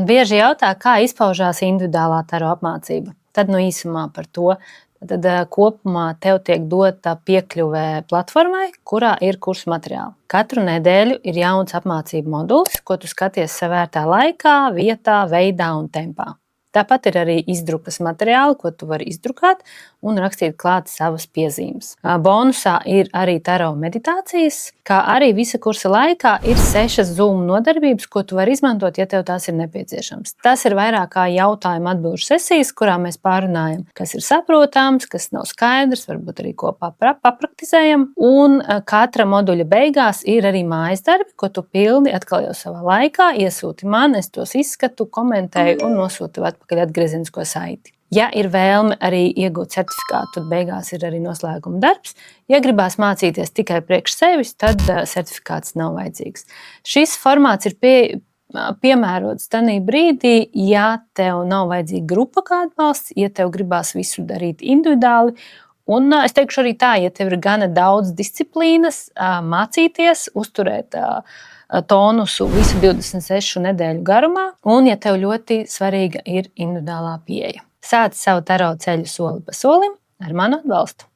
Bieži jautā, kā izpaužās individuālā taro apmācība. Tad īsumā par to. Tad kopumā tev tiek dota piekļuve platformai, kurā ir kursu materiāli. Katru nedēļu ir jauns apmācību moduls, ko tu skaties savērtā laikā, vietā, veidā un tempā. Tāpat ir arī izdrukas materiāli, ko tu vari izdrukāt un rakstīt klāt savas piezīmes. Bonusā ir arī taro meditācijas, kā arī visa kursa laikā ir 6 Zoom nodarbības, ko tu vari izmantot, ja tev tās ir nepieciešams. Tas ir vairāk kā jautājumu atbilžu sesijas, kurā mēs pārunājam, kas ir saprotams, kas nav skaidrs, varbūt arī kopā papraktizējam. Un katra moduļa beigās ir arī mājas darbi, ko tu pildi atkal jau savā laikā, iesūti man, es tos izskatu, komentēju un nosūtu atpakaļ atgriezenisko saiti. Ja ir vēlme arī iegūt certifikātu, tad beigās ir arī noslēguma darbs. Ja gribās mācīties tikai priekš sevis, tad certifikāts nav vajadzīgs. Šis formāts ir piemērots tajā brīdī, ja tev nav vajadzīga grupa kā atbalsts, ja tev gribās visu darīt individuāli. Un es teikšu arī tā, ja tev ir gana daudz disciplīnas, mācīties, uzturēt tonusu visu 26 nedēļu garumā, un ja tev ļoti svarīga ir individuālā pieeja. Sāc savu taro ceļu soli pa solim ar manu atbalstu.